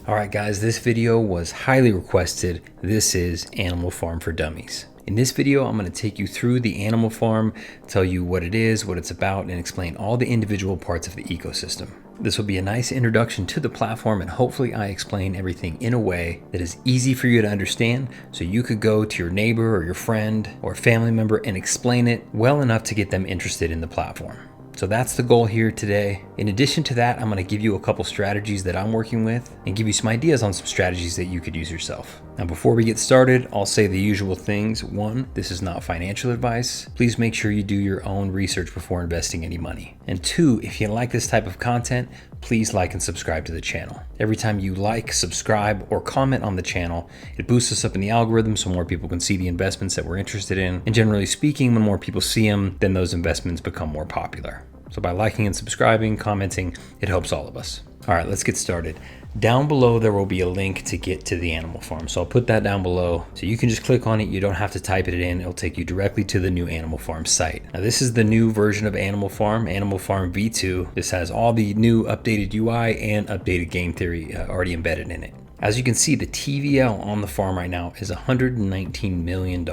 All right, guys, this video was highly requested. This is Animal Farm for Dummies. In this video, I'm going to take you through the animal farm, tell you what it is, what it's about, and explain all the individual parts of the ecosystem. This will be a nice introduction to the platform, and hopefully I explain everything in a way that is easy for you to understand, so you could go to your neighbor or your friend or family member and explain it well enough to get them interested in the platform. So that's the goal here today. In addition to that, I'm going to give you a couple strategies that I'm working with and give you some ideas on some strategies that you could use yourself. Now, before we get started, I'll say the usual things. One, this is not financial advice. Please make sure you do your own research before investing any money. And two, if you like this type of content, please like and subscribe to the channel. Every time you like, subscribe, or comment on the channel, it boosts us up in the algorithm so more people can see the investments that we're interested in. And generally speaking, when more people see them, then those investments become more popular. So by liking and subscribing, commenting, it helps all of us. All right, let's get started. Down below, there will be a link to get to the animal farm. So I'll put that down below. So you can just click on it. You don't have to type it in. It'll take you directly to the new Animal Farm site. Now, this is the new version of Animal Farm V2. This has all the new updated UI and updated game theory already embedded in it. As you can see, the TVL on the farm right now is $119 million.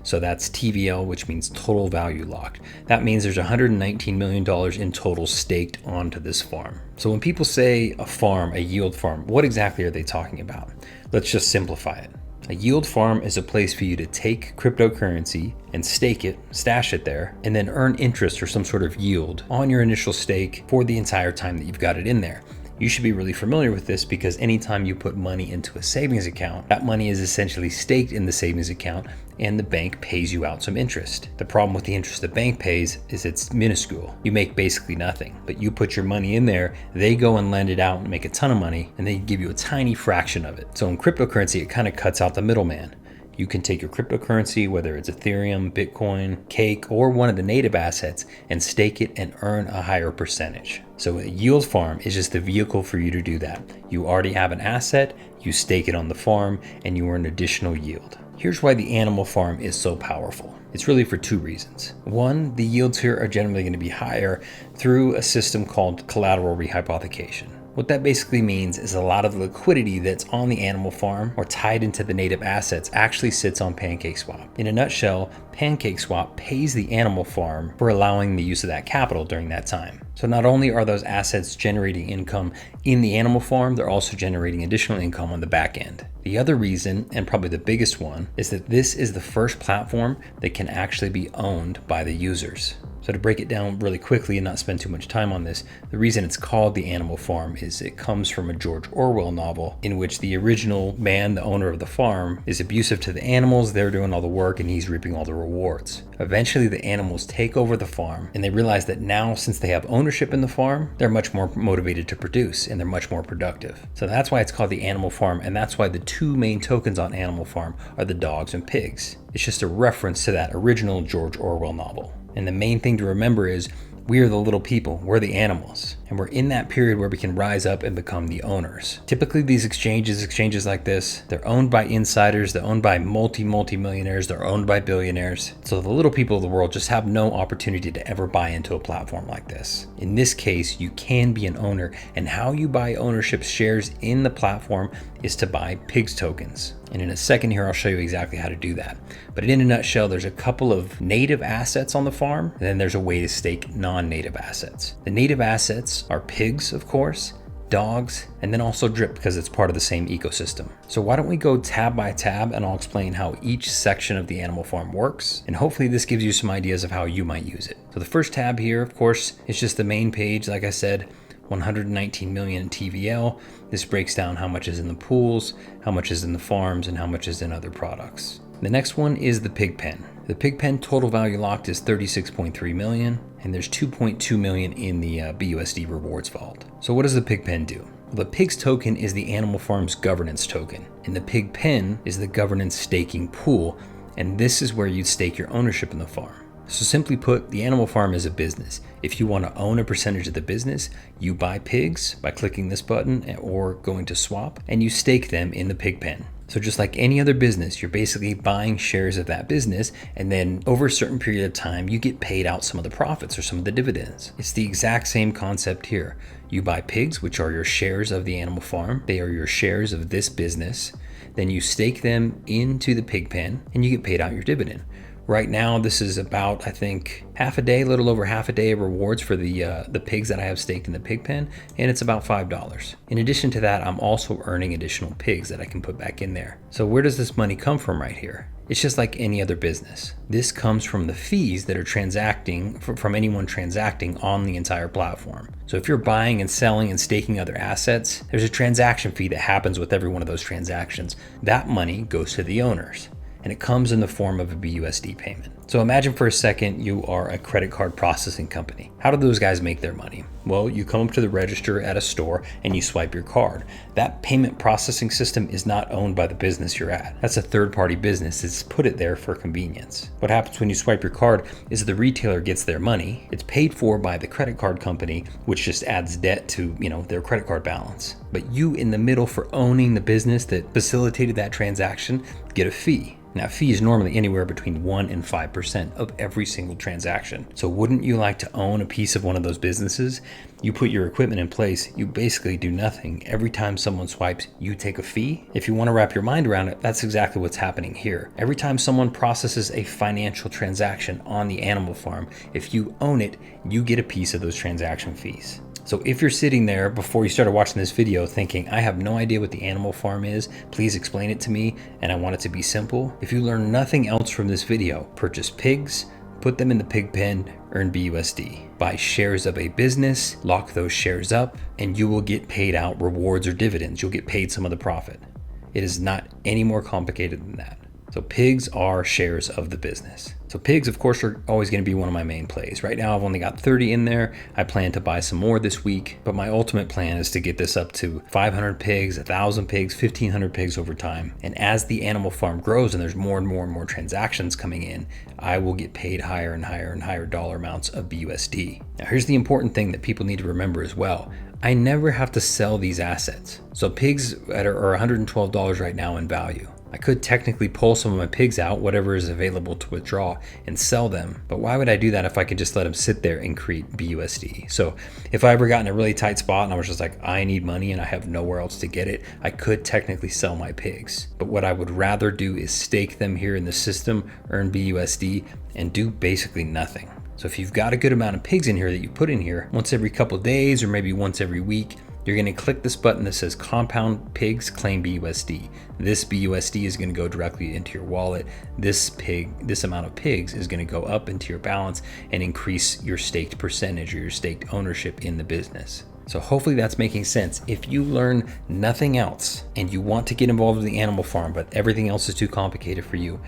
So that's TVL, which means total value locked. That means there's $119 million in total staked onto this farm. So when people say a farm, a yield farm, what exactly are they talking about? Let's just simplify it. A yield farm is a place for you to take cryptocurrency and stake it, stash it there, and then earn interest or some sort of yield on your initial stake for the entire time that you've got it in there. You should be really familiar with this because anytime you put money into a savings account, that money is essentially staked in the savings account and the bank pays you out some interest. The problem with the interest the bank pays is it's minuscule. You make basically nothing, but you put your money in there, they go and lend it out and make a ton of money, and they give you a tiny fraction of it. So in cryptocurrency, it kind of cuts out the middleman. You can take your cryptocurrency, whether it's Ethereum, Bitcoin, Cake, or one of the native assets, and stake it and earn a higher percentage. So a yield farm is just the vehicle for you to do that. You already have an asset, you stake it on the farm, and you earn additional yield. Here's why the animal farm is so powerful. It's really for two reasons. One, the yields here are generally going to be higher through a system called collateral rehypothecation. What that basically means is a lot of the liquidity that's on the animal farm or tied into the native assets actually sits on PancakeSwap. In a nutshell, PancakeSwap pays the animal farm for allowing the use of that capital during that time. So not only are those assets generating income in the animal farm, they're also generating additional income on the back end. The other reason, and probably the biggest one, is that this is the first platform that can actually be owned by the users. So to break it down really quickly and not spend too much time on this, the reason it's called the Animal Farm is it comes from a George Orwell novel in which the original man, the owner of the farm, is abusive to the animals. They're doing all the work and he's reaping all the rewards. Eventually the animals take over the farm and they realize that now, since they have ownership in the farm, they're much more motivated to produce and they're much more productive. So that's why it's called the Animal Farm, and that's why the two main tokens on Animal Farm are the dogs and pigs. It's just a reference to that original George Orwell novel. And the main thing to remember is we are the little people, we're the animals, and we're in that period where we can rise up and become the owners. Typically these exchanges like this, they're owned by insiders, they're owned by multi-millionaires, they're owned by billionaires. So the little people of the world just have no opportunity to ever buy into a platform like this. In this case, you can be an owner, and how you buy ownership shares in the platform is to buy PIGS tokens. And in a second here, I'll show you exactly how to do that. But in a nutshell, there's a couple of native assets on the farm, and then there's a way to stake non-native assets. The native assets are pigs, of course, dogs, and then also drip because it's part of the same ecosystem. So why don't we go tab by tab and I'll explain how each section of the animal farm works, and hopefully this gives you some ideas of how you might use it. So the first tab here, of course, is just the main page. Like I said, 119 million in TVL. This breaks down how much is in the pools, how much is in the farms, and how much is in other products. The next one is the pig pen. The pig pen total value locked is 36.3 million, and there's 2.2 million in the BUSD rewards vault. So what does the pig pen do? Well, the pigs token is the animal farm's governance token, and the pig pen is the governance staking pool, and this is where you'd stake your ownership in the farm. So simply put, the animal farm is a business. If you want to own a percentage of the business, you buy pigs by clicking this button or going to swap, and you stake them in the pig pen. So just like any other business, you're basically buying shares of that business, and then over a certain period of time, you get paid out some of the profits or some of the dividends. It's the exact same concept here. You buy pigs, which are your shares of the animal farm. They are your shares of this business. Then you stake them into the pig pen and you get paid out your dividend. Right now, this is about, I think, half a day, a little over half a day of rewards for the pigs that I have staked in the pig pen, and it's about $5. In addition to that, I'm also earning additional pigs that I can put back in there. So where does this money come from right here? It's just like any other business. This comes from the fees that are transacting, from anyone transacting on the entire platform. So if you're buying and selling and staking other assets, there's a transaction fee that happens with every one of those transactions. That money goes to the owners, and it comes in the form of a BUSD payment. So imagine for a second you are a credit card processing company. How do those guys make their money? Well, you come up to the register at a store and you swipe your card. That payment processing system is not owned by the business you're at. That's a third-party business. It's put it there for convenience. What happens when you swipe your card is the retailer gets their money. It's paid for by the credit card company, which just adds debt to, their credit card balance. But you in the middle for owning the business that facilitated that transaction get a fee. Now, fee is normally anywhere between 1% and 5% of every single transaction. So wouldn't you like to own a piece of one of those businesses? You put your equipment in place, you basically do nothing. Every time someone swipes, you take a fee. If you want to wrap your mind around it, that's exactly what's happening here. Every time someone processes a financial transaction on the animal farm, if you own it, you get a piece of those transaction fees. So if you're sitting there before you started watching this video thinking, I have no idea what the animal farm is, please explain it to me, and I want it to be simple. If you learn nothing else from this video, purchase pigs, put them in the pig pen, earn BUSD. Buy shares of a business, lock those shares up, and you will get paid out rewards or dividends. You'll get paid some of the profit. It is not any more complicated than that. So pigs are shares of the business. So pigs, of course, are always going to be one of my main plays. Right now, I've only got 30 in there. I plan to buy some more this week, but my ultimate plan is to get this up to 500 pigs, 1,000 pigs, 1,500 pigs over time. And as the animal farm grows and there's more and more and more transactions coming in, I will get paid higher and higher and higher dollar amounts of BUSD. Now, here's the important thing that people need to remember as well. I never have to sell these assets. So pigs are $112 right now in value. I could technically pull some of my pigs out, whatever is available to withdraw, and sell them. But why would I do that if I could just let them sit there and create BUSD? So if I ever got in a really tight spot and I was just like, I need money and I have nowhere else to get it, I could technically sell my pigs. But what I would rather do is stake them here in the system, earn BUSD, and do basically nothing. So if you've got a good amount of pigs in here that you put in here, once every couple of days or maybe once every week, you're going to click this button that says compound pigs claim BUSD. This BUSD is going to go directly into your wallet. This amount of pigs is going to go up into your balance and increase your staked percentage or your staked ownership in the business. So hopefully that's making sense. If you learn nothing else and you want to get involved in the animal farm, but everything else is too complicated for you,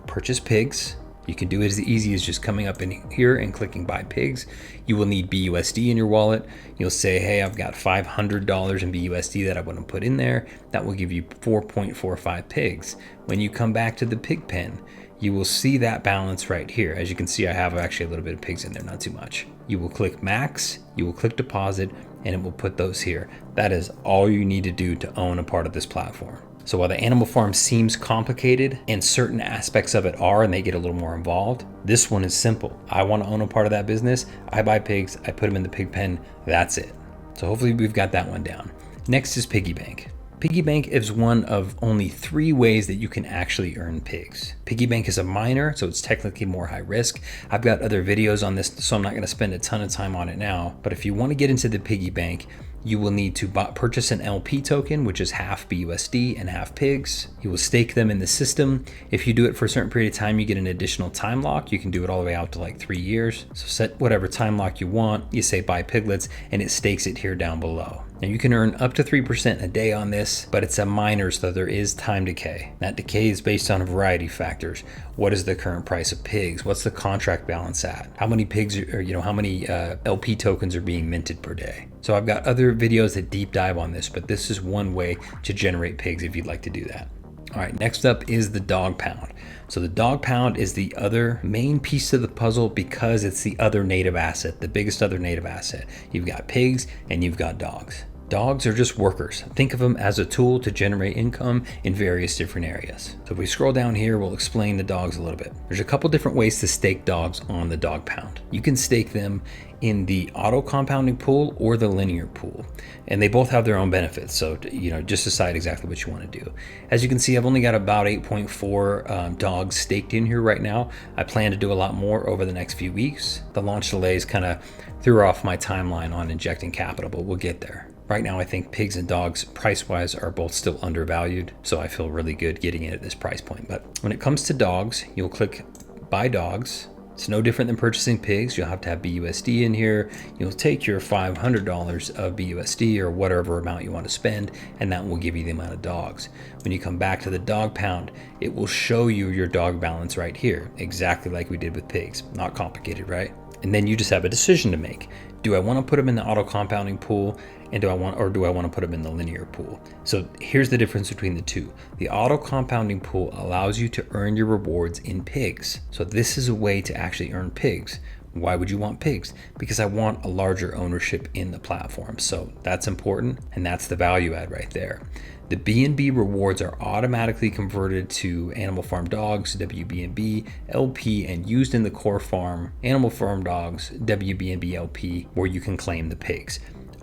purchase pigs. You can do it as easy as just coming up in here and clicking buy pigs. You will need BUSD in your wallet. You'll say, hey, I've got $500 in BUSD that I want to put in there. That will give you 4.45 pigs. When you come back to the pig pen, you will see that balance right here. As you can see, I have actually a little bit of pigs in there, not too much. You will click max, you will click deposit, and it will put those here. That is all you need to do to own a part of this platform. So while the animal farm seems complicated and certain aspects of it are, and they get a little more involved, this one is simple. I want to own a part of that business. I buy pigs, I put them in the pig pen. That's it. So hopefully we've got that one down. Next is Piggy Bank. Piggy Bank is one of only 3 ways that you can actually earn pigs. Piggy Bank is a miner, so it's technically more high risk. I've got other videos on this, so I'm not going to spend a ton of time on it now. But if you want to get into the Piggy Bank, you will need to purchase an LP token, which is half BUSD and half pigs. You will stake them in the system. If you do it for a certain period of time, you get an additional time lock. You can do it all the way out to like 3 years. So set whatever time lock you want. You say buy piglets and it stakes it here down below. Now you can earn up to 3% a day on this, but it's a miner, so there is time decay. That decay is based on a variety of factors. What is the current price of pigs? What's the contract balance at? How many pigs are, how many LP tokens are being minted per day? So I've got other videos that deep dive on this, but this is one way to generate pigs if you'd like to do that. All right, next up is the dog pound. So the dog pound is the other main piece of the puzzle because it's the other native asset, the biggest other native asset. You've got pigs and you've got dogs. Dogs are just workers. Think of them as a tool to generate income in various different areas. So if we scroll down here, we'll explain the dogs a little bit. There's a couple different ways to stake dogs on the dog pound. You can stake them in the auto compounding pool or the linear pool, and they both have their own benefits. So just decide exactly what you want to do. As you can see, I've only got about 8.4 dogs staked in here right now. I plan to do a lot more over the next few weeks. The launch delays kind of threw off my timeline on injecting capital, but we'll get there. Right now, I think pigs and dogs, price-wise, are both still undervalued, so I feel really good getting it at this price point. But when it comes to dogs, you'll click Buy Dogs. It's no different than purchasing pigs. You'll have to have BUSD in here. You'll take your $500 of BUSD or whatever amount you want to spend, and that will give you the amount of dogs. When you come back to the dog pound, it will show you your dog balance right here, exactly like we did with pigs. Not complicated, right? And then you just have a decision to make. Do I want to put them in the auto compounding pool, and do I want to put them in the linear pool? So here's the difference between the two. The auto compounding pool allows you to earn your rewards in pigs. So this is a way to actually earn pigs. Why would you want pigs? Because I want a larger ownership in the platform. So that's important, and that's the value add right there. The B&B rewards are automatically converted to Animal Farm Dogs, WB&B, LP, and used in the core farm, Animal Farm Dogs, WB&B LP, where you can claim the pigs.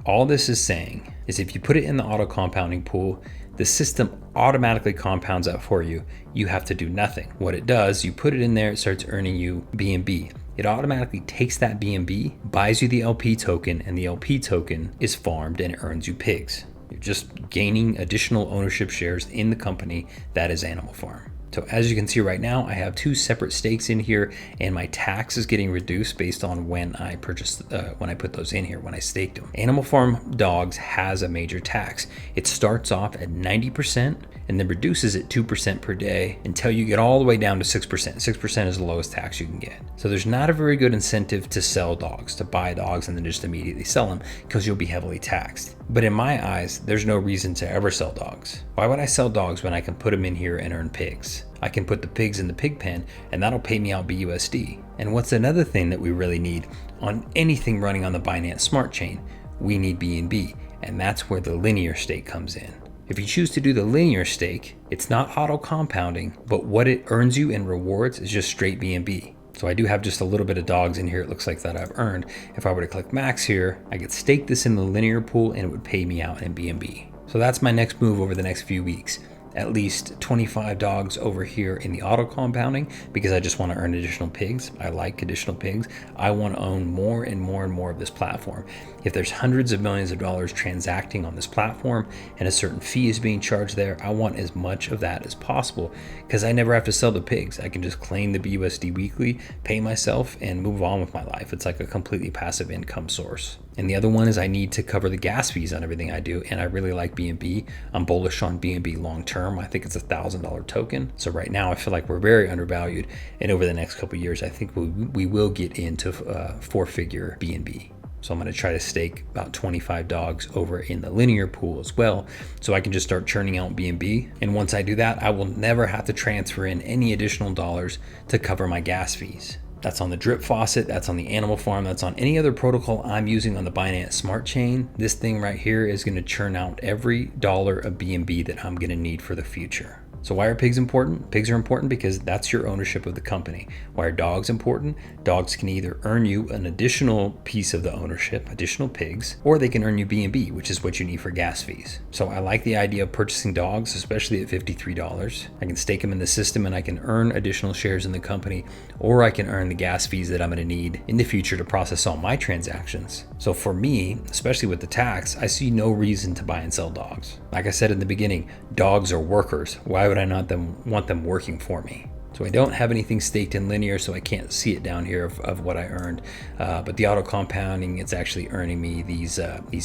All this is saying is if you put it in the auto compounding pool, the system automatically compounds that for you. You have to do nothing. What it does, you put it in there, it starts earning you B&B. It automatically takes that B&B, buys you the LP token, and the LP token is farmed and it earns you pigs. You're just gaining additional ownership shares in the company that is Animal Farm. So as you can see right now, I have two separate stakes in here, and my tax is getting reduced based on when I purchased, when I put those in here, when I staked them. Animal Farm Dogs has a major tax. It starts off at 90% and then reduces it 2% per day until you get all the way down to 6%. 6% is the lowest tax you can get. So there's not a very good incentive to sell dogs, to buy dogs and then just immediately sell them, because you'll be heavily taxed. But in my eyes, there's no reason to ever sell dogs. Why would I sell dogs when I can put them in here and earn pigs? I can put the pigs in the pig pen and that'll pay me out BUSD. And what's another thing that we really need on anything running on the Binance Smart Chain? We need BNB, and that's where the linear stake comes in. If you choose to do the linear stake, it's not auto compounding, but what it earns you in rewards is just straight BNB. So I do have just a little bit of dogs in here, it looks like, that I've earned. If I were to click max here, I could stake this in the linear pool and it would pay me out in BNB. So that's my next move over the next few weeks. At least 25 dogs over here in the auto compounding, because I just want to earn additional pigs. I like additional pigs. I want to own more and more and more of this platform. If there's hundreds of millions of dollars transacting on this platform and a certain fee is being charged there, I want as much of that as possible, because I never have to sell the pigs. I can just claim the BUSD weekly, pay myself, and move on with my life. It's like a completely passive income source. And the other one is I need to cover the gas fees on everything I do, and I really like BNB. I'm bullish on BNB long term. I think it's $1,000 token. So right now I feel like we're very undervalued, and over the next couple of years I think we will get into 4-figure BNB. So I'm going to try to stake about 25 dogs over in the linear pool as well, so I can just start churning out BNB. And once I do that, I will never have to transfer in any additional dollars to cover my gas fees. That's on the drip faucet, that's on the Animal Farm, that's on any other protocol I'm using on the Binance Smart Chain. This thing right here is going to churn out every dollar of BNB that I'm going to need for the future. So why are pigs important? Pigs are important because that's your ownership of the company. Why are dogs important? Dogs can either earn you an additional piece of the ownership, additional pigs, or they can earn you BNB, which is what you need for gas fees. So I like the idea of purchasing dogs, especially at $53. I can stake them in the system and I can earn additional shares in the company, or I can earn the gas fees that I'm going to need in the future to process all my transactions. So for me, especially with the tax, I see no reason to buy and sell dogs. Like I said in the beginning, dogs are workers. Why would I not want them working for me? So I don't have anything staked in linear, so I can't see it down here of what I earned. But the auto compounding, it's actually earning me these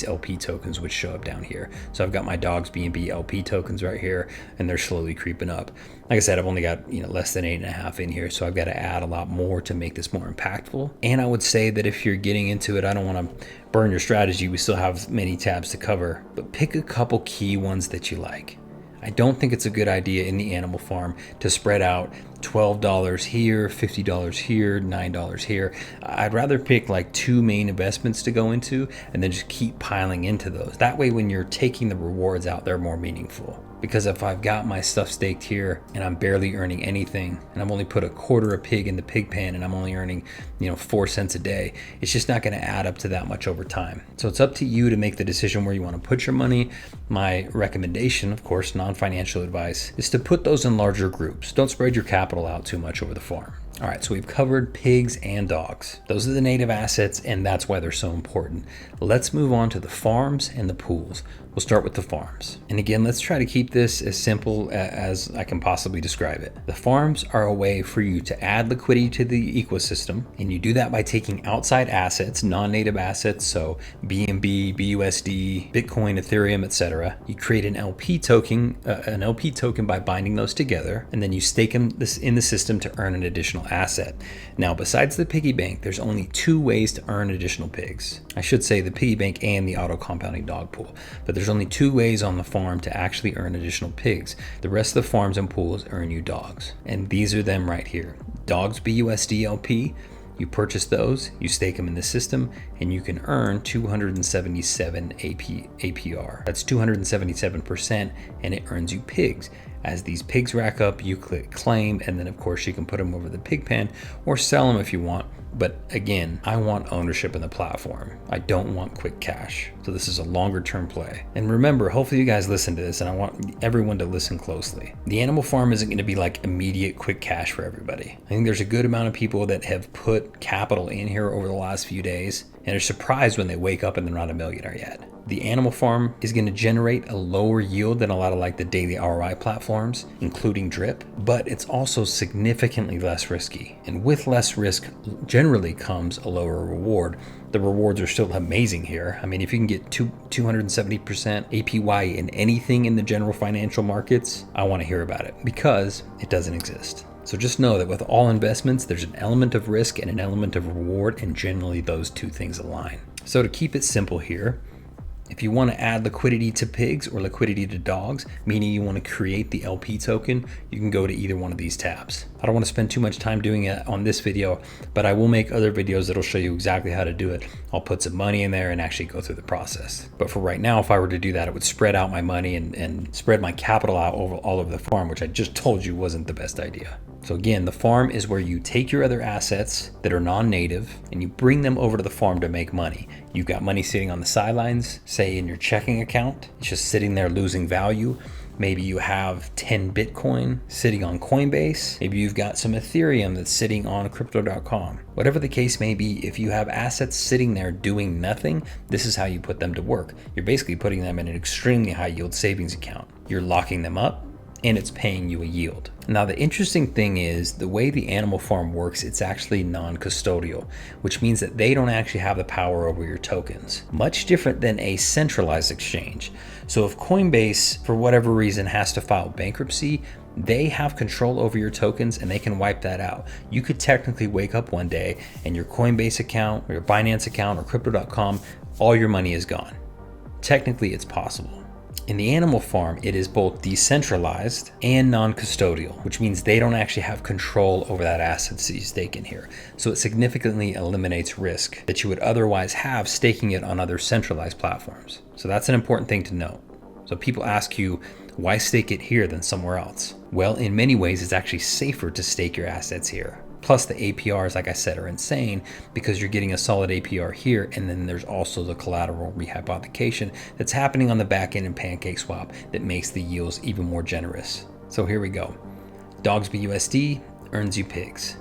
LP tokens, which show up down here. So I've got my dogs BNB LP tokens right here, and they're slowly creeping up. Like I said, I've only got less than 8.5 in here, so I've got to add a lot more to make this more impactful. And I would say that if you're getting into it, I don't want to burn your strategy. We still have many tabs to cover, but pick a couple key ones that you like. I don't think it's a good idea in the animal farm to spread out $12 here, $50 here, $9 here. I'd rather pick like 2 main investments to go into and then just keep piling into those. That way, when you're taking the rewards out, they're more meaningful. Because if I've got my stuff staked here and I'm barely earning anything, and I've only put a quarter of pig in the pig pan and I'm only earning, 4 cents a day, it's just not going to add up to that much over time. So it's up to you to make the decision where you want to put your money. My recommendation, of course, non-financial advice, is to put those in larger groups. Don't spread your capital out too much over the farm. All right, so we've covered pigs and dogs. Those are the native assets, and that's why they're so important. Let's move on to the farms and the pools. We'll start with the farms. And again, let's try to keep this as simple as I can possibly describe it. The farms are a way for you to add liquidity to the ecosystem, and you do that by taking outside assets, non-native assets, so BNB, BUSD, Bitcoin, Ethereum, etc. You create an LP token by binding those together, and then you stake them in the system to earn an additional asset. Now, besides the piggy bank, there's only 2 ways to earn additional pigs. I should say the piggy bank and the auto compounding dog pool, but there's only 2 ways on the farm to actually earn additional pigs. The rest of the farms and pools earn you dogs, and these are them right here. Dogs BUSD LP. You purchase those, you stake them in the system, and you can earn 277 APR. That's 277%, and it earns you pigs. As these pigs rack up, you click claim, and then of course you can put them over the pig pen or sell them if you want. But again, I want ownership in the platform. I don't want quick cash. So this is a longer term play. And remember, hopefully you guys listen to this, and I want everyone to listen closely. The animal farm isn't going to be like immediate quick cash for everybody. I think there's a good amount of people that have put capital in here over the last few days and are surprised when they wake up and they're not a millionaire yet. The animal farm is going to generate a lower yield than a lot of like the daily ROI platforms, including Drip, but it's also significantly less risky. And with less risk generally comes a lower reward. The rewards are still amazing here. I mean, if you can get 270% APY in anything in the general financial markets, I want to hear about it because it doesn't exist. So just know that with all investments, there's an element of risk and an element of reward, and generally those 2 things align. So to keep it simple here, if you want to add liquidity to pigs or liquidity to dogs, meaning you want to create the LP token, you can go to either one of these tabs. I don't want to spend too much time doing it on this video, but I will make other videos that'll show you exactly how to do it. I'll put some money in there and actually go through the process. But for right now, if I were to do that, it would spread out my money and spread my capital out all over the farm, which I just told you wasn't the best idea. So again, the farm is where you take your other assets that are non-native and you bring them over to the farm to make money. You've got money sitting on the sidelines, say in your checking account. It's just sitting there losing value. Maybe you have 10 Bitcoin sitting on Coinbase. Maybe you've got some Ethereum that's sitting on crypto.com. Whatever the case may be, if you have assets sitting there doing nothing, this is how you put them to work. You're basically putting them in an extremely high yield savings account. You're locking them up, and it's paying you a yield. Now, the interesting thing is the way the animal farm works, it's actually non-custodial, which means that they don't actually have the power over your tokens, much different than a centralized exchange. So if Coinbase, for whatever reason, has to file bankruptcy, they have control over your tokens and they can wipe that out. You could technically wake up one day and your Coinbase account or your Binance account or crypto.com, all your money is gone. Technically, it's possible. In the animal farm, it is both decentralized and non-custodial, which means they don't actually have control over that asset that you stake in here. So it significantly eliminates risk that you would otherwise have staking it on other centralized platforms. So that's an important thing to note. So people ask you, why stake it here than somewhere else? Well, in many ways, it's actually safer to stake your assets here. Plus the APRs, like I said, are insane because you're getting a solid APR here, and then there's also the collateral rehypothecation that's happening on the back end in PancakeSwap that makes the yields even more generous. So here we go. Dogs BUSD earns you pigs.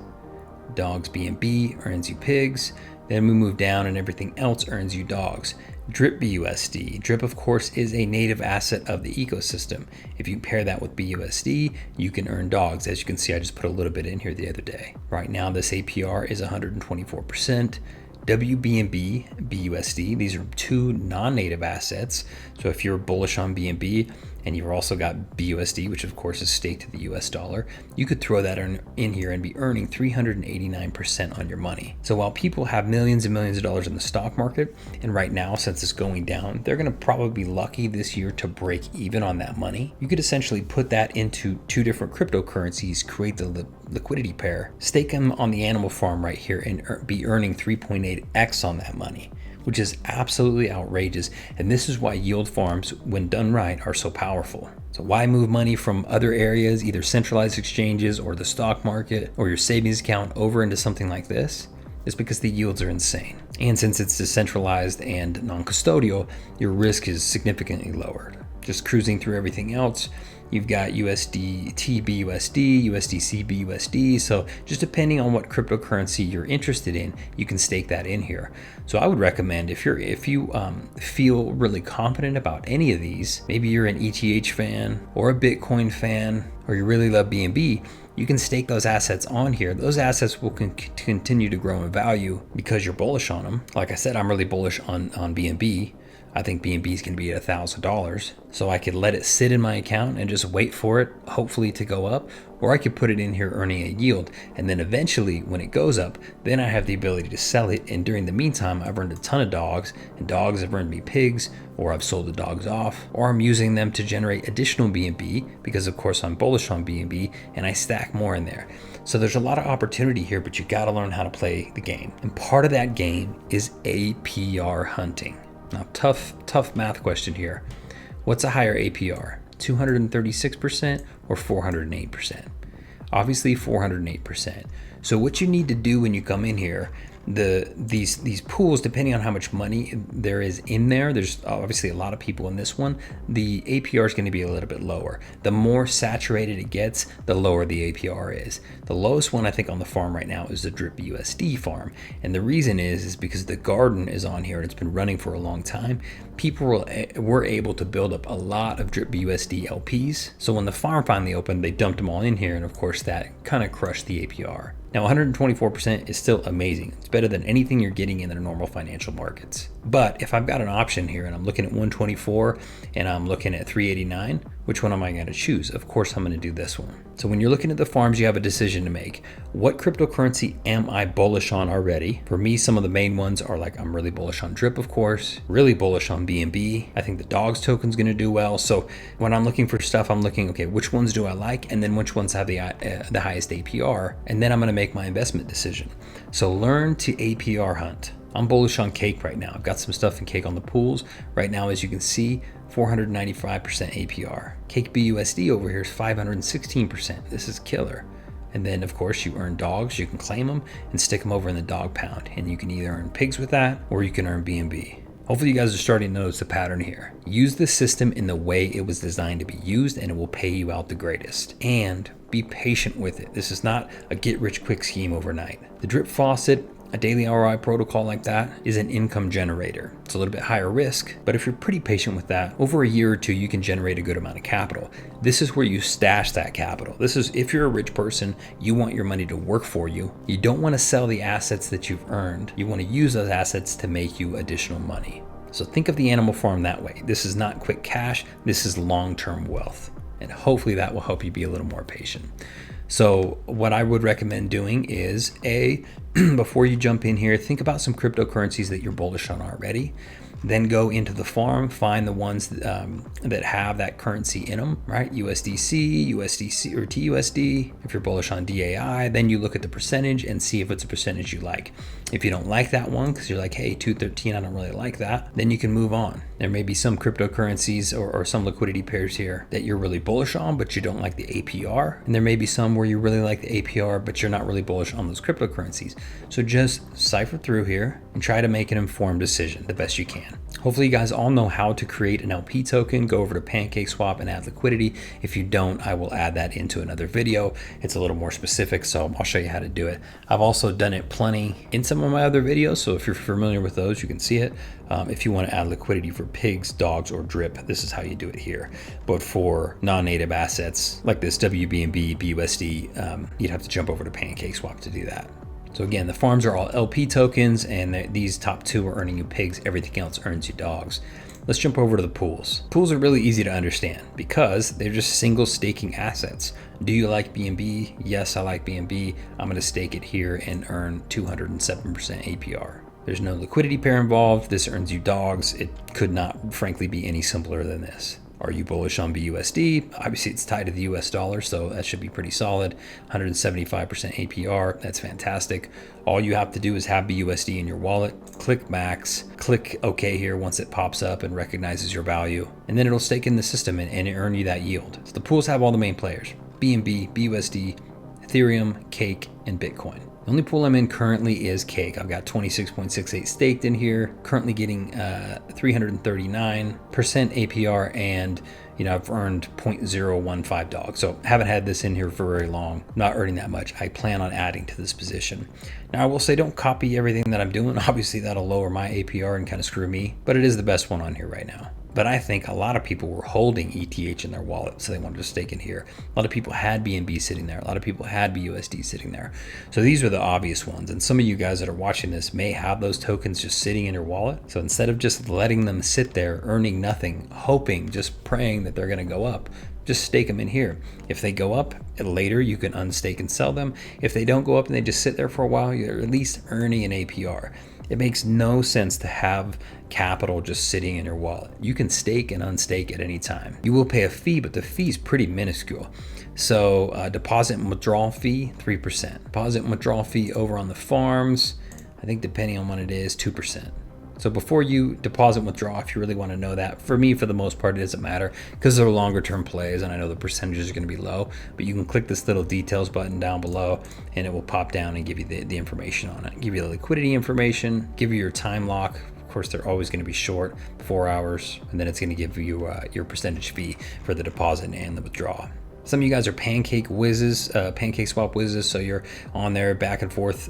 Dogs BNB earns you pigs. Then we move down and everything else earns you dogs. Drip BUSD. Drip, of course, is a native asset of the ecosystem. If you pair that with BUSD, you can earn dogs. As you can see, I just put a little bit in here the other day. Right now, this APR is 124%. WBNB, BUSD, these are 2 non-native assets. So if you're bullish on BNB and you've also got BUSD, which of course is staked to the US dollar, you could throw that in here and be earning 389% on your money. So while people have millions and millions of dollars in the stock market, and right now, since it's going down, they're gonna probably be lucky this year to break even on that money. You could essentially put that into two different cryptocurrencies, create the liquidity pair, stake them on the animal farm right here, and be earning 3.8x on that money, which is absolutely outrageous. And this is why yield farms, when done right, are so powerful. So why move money from other areas, either centralized exchanges or the stock market or your savings account, over into something like this? It's because the yields are insane. And since it's decentralized and non-custodial, your risk is significantly lowered. Just cruising through everything else, you've got USDT BUSD, USDC BUSD. So just depending on what cryptocurrency you're interested in, you can stake that in here. So I would recommend, if you feel really confident about any of these, maybe you're an ETH fan or a Bitcoin fan, or you really love BNB, you can stake those assets on here. Those assets will continue to grow in value because you're bullish on them. Like I said, I'm really bullish on BNB. I think BNB is going to be at $1,000. So I could let it sit in my account and just wait for it, hopefully to go up, or I could put it in here earning a yield. And then eventually when it goes up, then I have the ability to sell it. And during the meantime, I've earned a ton of dogs, and dogs have earned me pigs, or I've sold the dogs off, or I'm using them to generate additional BNB because of course I'm bullish on BNB and I stack more in there. So there's a lot of opportunity here, but you got to learn how to play the game. And part of that game is APR hunting. Now, tough math question here. What's a higher APR, 236% or 408%? Obviously 408%. So what you need to do when you come in here, these pools, depending on how much money there is in there, there's obviously a lot of people in this one, the APR is going to be a little bit lower. The more saturated it gets, the lower the APR is. The lowest one I think on the farm right now is the drip USD farm, and the reason is because the garden is on here and it's been running for a long time. People were able to build up a lot of drip USD LPs, so when the farm finally opened, they dumped them all in here, and of course that kind of crushed the APR. Now 124% is still amazing. It's better than anything you're getting in the normal financial markets. But if I've got an option here and I'm looking at 124 and I'm looking at 389, which one am I going to choose? Of course I'm going to do this one. So when you're looking at the farms, you have a decision to make. What cryptocurrency am I bullish on already? For me, some of the main ones are like, I'm really bullish on drip, of course, really bullish on BNB. I think the dogs token's going to do well. So when I'm looking for stuff, I'm looking, okay, which ones do I like? And then which ones have the highest APR? And then I'm going to make my investment decision. So learn to APR hunt. I'm bullish on Cake right now. I've got some stuff in Cake on the pools. Right now, as you can see, 495% APR. Cake BUSD over here is 516%. This is killer. And then of course you earn dogs. You can claim them and stick them over in the dog pound. And you can either earn pigs with that or you can earn BNB. Hopefully you guys are starting to notice the pattern here. Use the system in the way it was designed to be used and it will pay you out the greatest. And be patient with it. This is not a get rich quick scheme overnight. The drip faucet, a daily ROI protocol like that, is an income generator. It's a little bit higher risk, but if you're pretty patient with that, over a year or two, you can generate a good amount of capital. This is where you stash that capital. This is if you're a rich person, you want your money to work for you. You don't want to sell the assets that you've earned. You want to use those assets to make you additional money. So think of the animal farm that way. This is not quick cash. This is long-term wealth. And hopefully that will help you be a little more patient. So what I would recommend doing is before you jump in here, think about some cryptocurrencies that you're bullish on already. Then go into the farm, find the ones that have that currency in them, right? USDC or TUSD. If you're bullish on DAI, then you look at the percentage and see if it's a percentage you like. If you don't like that one, because you're like, hey, 213, I don't really like that, then you can move on. There may be some cryptocurrencies or some liquidity pairs here that you're really bullish on, but you don't like the APR. And there may be some where you really like the APR, but you're not really bullish on those cryptocurrencies. So just cipher through here and try to make an informed decision the best you can. Hopefully you guys all know how to create an LP token. Go over to PancakeSwap and add liquidity. If you don't, I will add that into another video. It's a little more specific, so I'll show you how to do it. I've also done it plenty in some of my other videos, so if you're familiar with those, you can see it. If you want to add liquidity for pigs, dogs, or drip, this is how you do it here. But for non-native assets like this WBNB, BUSD, you'd have to jump over to PancakeSwap to do that. So again, the farms are all LP tokens, and these top two are earning you pigs. Everything else earns you dogs. Let's jump over to the pools. Pools are really easy to understand because they're just single staking assets. Do you like BNB? Yes, I like BNB. I'm gonna stake it here and earn 207% APR. There's no liquidity pair involved. This earns you dogs. It could not, frankly, be any simpler than this. Are you bullish on BUSD? Obviously, it's tied to the US dollar, so that should be pretty solid. 175% APR, that's fantastic. All you have to do is have BUSD in your wallet, click max, click OK here once it pops up and recognizes your value, and then it'll stake in the system and earn you that yield. So the pools have all the main players: BNB, BUSD, Ethereum, Cake, and Bitcoin. The only pool I'm in currently is Cake. I've got 26.68 staked in here, currently getting 339% APR, and I've earned 0.015 dogs. So haven't had this in here for very long, not earning that much. I plan on adding to this position. Now I will say don't copy everything that I'm doing. Obviously that'll lower my APR and kind of screw me, but it is the best one on here right now. But I think a lot of people were holding ETH in their wallet, so they wanted to stake in here. A lot of people had BNB sitting there. A lot of people had BUSD sitting there. So these are the obvious ones. And some of you guys that are watching this may have those tokens just sitting in your wallet. So instead of just letting them sit there, earning nothing, hoping, just praying that they're going to go up, just stake them in here. If they go up later, you can unstake and sell them. If they don't go up and they just sit there for a while, you're at least earning an APR. It makes no sense to have capital just sitting in your wallet. You can stake and unstake at any time. You will pay a fee, but the fee is pretty minuscule. So deposit and withdrawal fee, 3%. Deposit and withdrawal fee over on the farms, I think depending on what it is, 2%. So before you deposit and withdraw, if you really want to know that, for me, for the most part, it doesn't matter because they're longer term plays and I know the percentages are going to be low, but you can click this little details button down below and it will pop down and give you the information on it. Give you the liquidity information, give you your time lock. Of course, they're always going to be short, 4 hours, and then it's going to give you your percentage fee for the deposit and the withdrawal. Some of you guys are pancake whizzes, pancake swap whizzes, so you're on there back and forth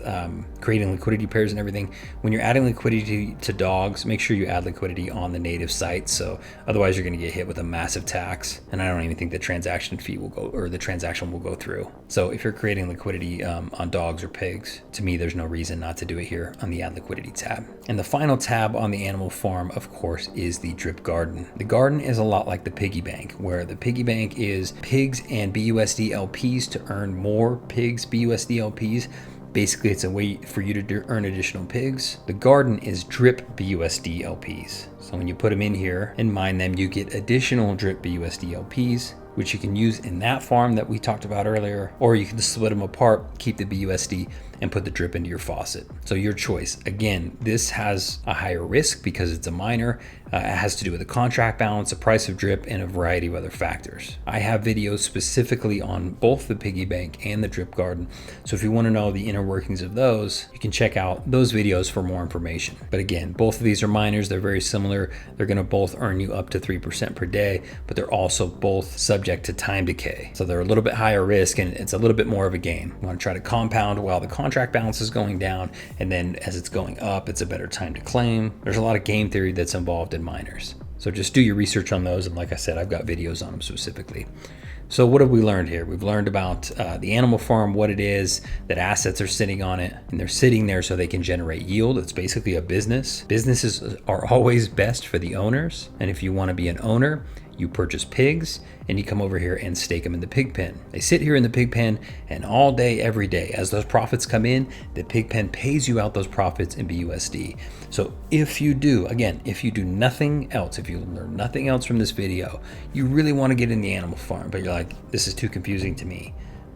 creating liquidity pairs and everything. When you're adding liquidity to dogs, make sure you add liquidity on the native site, so otherwise you're going to get hit with a massive tax, and I don't even think the transaction fee will go, or the transaction will go through. So if you're creating liquidity on dogs or pigs, to me there's no reason not to do it here on the add liquidity tab. And the final tab on the animal farm, of course, is the drip garden. The garden is a lot like the piggy bank, where the piggy bank is pigs and BUSD LPs to earn more pigs BUSD LPs. Basically, it's a way for you to earn additional pigs. The garden is drip BUSD LPs. So when you put them in here and mine them, you get additional drip BUSD LPs, which you can use in that farm that we talked about earlier, or you can split them apart, keep the BUSD and put the drip into your faucet. So your choice. Again, this has a higher risk because it's a miner. It has to do with the contract balance, the price of drip, and a variety of other factors. I have videos specifically on both the piggy bank and the drip garden. So if you want to know the inner workings of those, you can check out those videos for more information. But again, both of these are miners. They're very similar. They're going to both earn you up to 3% per day, but they're also both subject to time decay. So they're a little bit higher risk and it's a little bit more of a game. You want to try to compound while the contract balance is going down, and then as it's going up, it's a better time to claim. There's a lot of game theory that's involved in miners. So just do your research on those. And like I said, I've got videos on them specifically. So what have we learned here? We've learned about the animal farm, what it is, that assets are sitting on it, and they're sitting there so they can generate yield. It's basically a business. Businesses are always best for the owners. And if you want to be an owner, you purchase pigs and you come over here and stake them in the pig pen. They sit here in the pig pen, and all day, every day, as those profits come in, the pig pen pays you out those profits in BUSD. So if you do, again, if you do nothing else, if you learn nothing else from this video, you really want to get in the animal farm, but you're like, this is too confusing to me,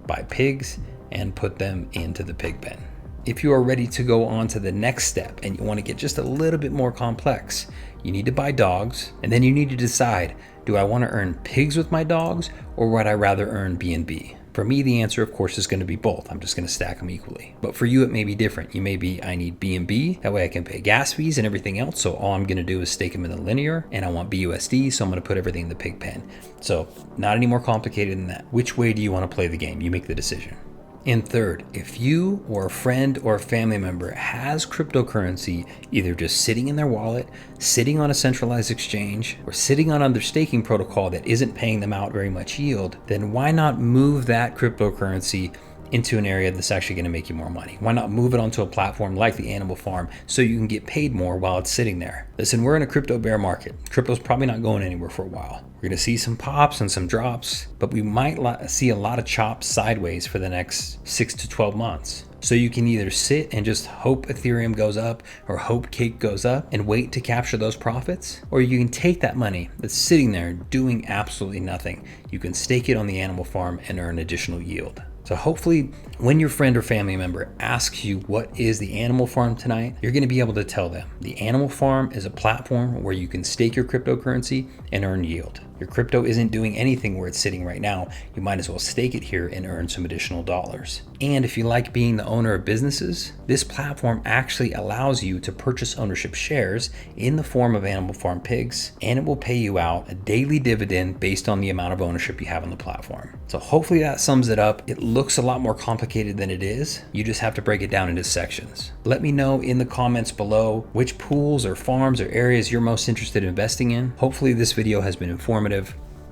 buy pigs and put them into the pig pen. If you are ready to go on to the next step and you want to get just a little bit more complex, you need to buy dogs, and then you need to decide, do I want to earn pigs with my dogs, or would I rather earn BNB? For me, the answer, of course, is going to be both. I'm just going to stack them equally. But for you, it may be different. You may be, I need BNB. That way I can pay gas fees and everything else. So all I'm going to do is stake them in the linear, and I want BUSD. So I'm going to put everything in the pig pen. So not any more complicated than that. Which way do you want to play the game? You make the decision. And third, if you or a friend or a family member has cryptocurrency either just sitting in their wallet, sitting on a centralized exchange, or sitting on other staking protocol that isn't paying them out very much yield, then why not move that cryptocurrency into an area that's actually going to make you more money? Why not move it onto a platform like the Animal Farm so you can get paid more while it's sitting there? Listen, we're in a crypto bear market. Crypto's probably not going anywhere for a while. We're going to see some pops and some drops, but we might see a lot of chops sideways for the next 6 to 12 months. So you can either sit and just hope Ethereum goes up or hope Cake goes up and wait to capture those profits, or you can take that money that's sitting there doing absolutely nothing. You can stake it on the Animal Farm and earn additional yield. So hopefully when your friend or family member asks you what is the Animal Farm tonight, you're going to be able to tell them the Animal Farm is a platform where you can stake your cryptocurrency and earn yield. Your crypto isn't doing anything where it's sitting right now. You might as well stake it here and earn some additional dollars. And if you like being the owner of businesses, this platform actually allows you to purchase ownership shares in the form of Animal Farm pigs, and it will pay you out a daily dividend based on the amount of ownership you have on the platform. So hopefully that sums it up. It looks a lot more complicated than it is. You just have to break it down into sections. Let me know in the comments below which pools or farms or areas you're most interested in investing in. Hopefully this video has been informative.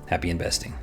Happy investing.